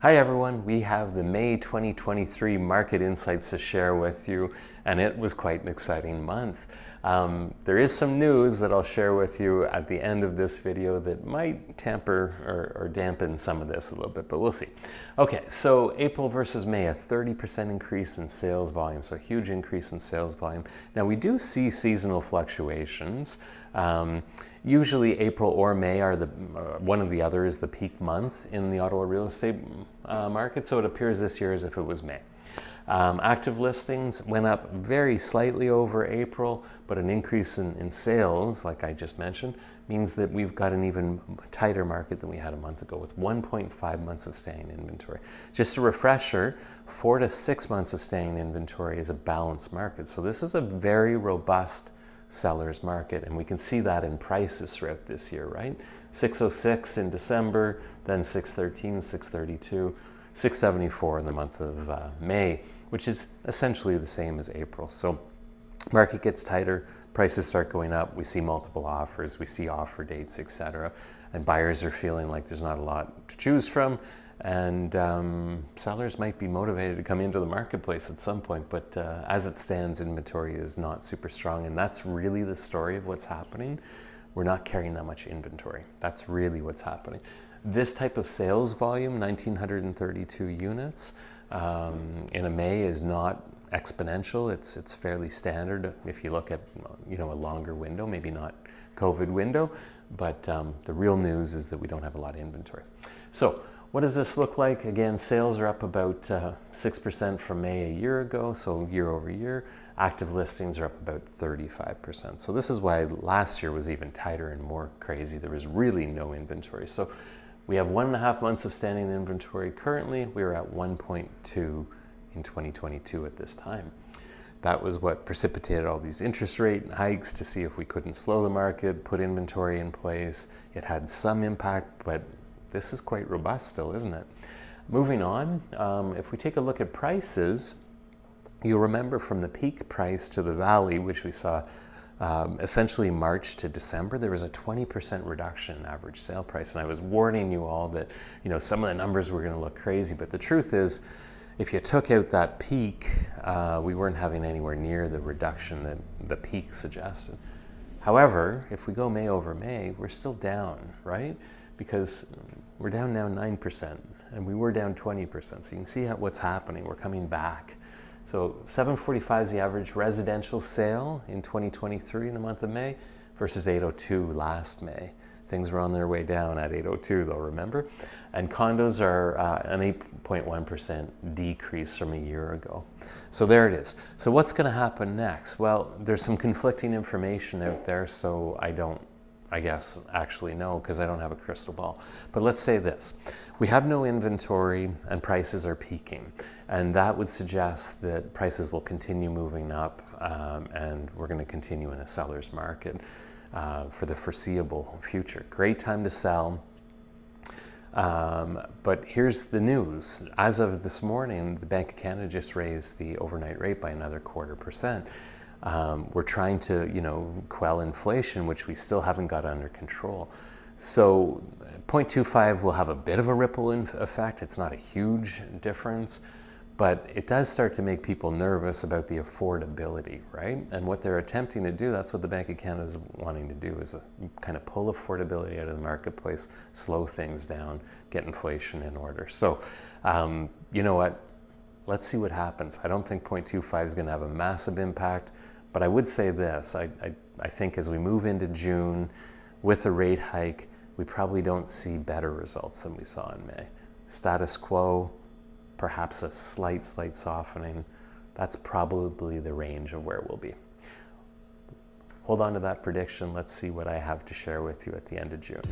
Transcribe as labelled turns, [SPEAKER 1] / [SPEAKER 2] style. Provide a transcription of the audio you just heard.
[SPEAKER 1] Hi everyone, we have the May 2023 market insights to share with you, and it was quite an exciting month. There is some news that I'll share with you at the end of this video that might temper or dampen some of this a little bit, but we'll see. Okay, so April versus May, a 30% increase in sales volume, so a huge increase in sales volume. Now we do see seasonal fluctuations. Usually April or May are one or the other is the peak month in the Ottawa real estate market, so it appears this year as if it was May. Active listings went up very slightly over April, but an increase in sales, like I just mentioned, means that we've got an even tighter market than we had a month ago with 1.5 months of staying inventory. Just a refresher, 4 to 6 months of staying inventory is a balanced market. So this is a very robust seller's market, and we can see that in prices throughout this year, right? 606 in December, then 613, 632, 674 in the month of May, which is essentially the same as April. So market gets tighter, prices start going up, we see multiple offers, we see offer dates, etc. And buyers are feeling like there's not a lot to choose from, and sellers might be motivated to come into the marketplace at some point, but as it stands, inventory is not super strong, and that's really the story of what's happening. We're not carrying that much inventory. That's really what's happening. This type of sales volume, 1,932 units in a May, is not exponential. It's fairly standard if you look at a longer window, maybe not COVID window, but the real news is that we don't have a lot of inventory. So what does this look like? Again, sales are up about 6% from May a year ago, so year over year. Active listings are up about 35%. So this is why last year was even tighter and more crazy. There was really no inventory. So we have 1.5 months of standing inventory currently. We were at 1.2 in 2022 at this time. That was what precipitated all these interest rate hikes to see if we couldn't slow the market, put inventory in place. It had some impact, but this is quite robust still, isn't it? Moving on, if we take a look at prices, you'll remember from the peak price to the valley, which we saw essentially March to December, there was a 20% reduction in average sale price. And I was warning you all that some of the numbers were going to look crazy, but the truth is, if you took out that peak, we weren't having anywhere near the reduction that the peak suggested. However, if we go May over May, we're still down, right? Because we're down now 9%, and we were down 20%. So you can see what's happening. We're coming back. So 745 is the average residential sale in 2023 in the month of May versus 802 last May. Things were on their way down at 802 though, remember? And condos are an 8.1% decrease from a year ago. So there it is. So what's going to happen next? Well, there's some conflicting information out there, so I don't, I guess, actually know, because I don't have a crystal ball. But let's say this. We have no inventory and prices are peaking. And that would suggest that prices will continue moving up and we're going to continue in a seller's market for the foreseeable future. Great time to sell. But here's the news. As of this morning, the Bank of Canada just raised the overnight rate by another 0.25%. We're trying to, quell inflation, which we still haven't got under control. So 0.25 will have a bit of a ripple effect. It's not a huge difference, but it does start to make people nervous about the affordability, right? And what they're attempting to do, that's what the Bank of Canada is wanting to do, is kind of pull affordability out of the marketplace, slow things down, get inflation in order. So, you know what? Let's see what happens. I don't think 0.25 is going to have a massive impact, but I would say this. I think as we move into June with a rate hike, we probably don't see better results than we saw in May. Status quo, perhaps a slight softening. That's probably the range of where we'll be. Hold on to that prediction. Let's see what I have to share with you at the end of June.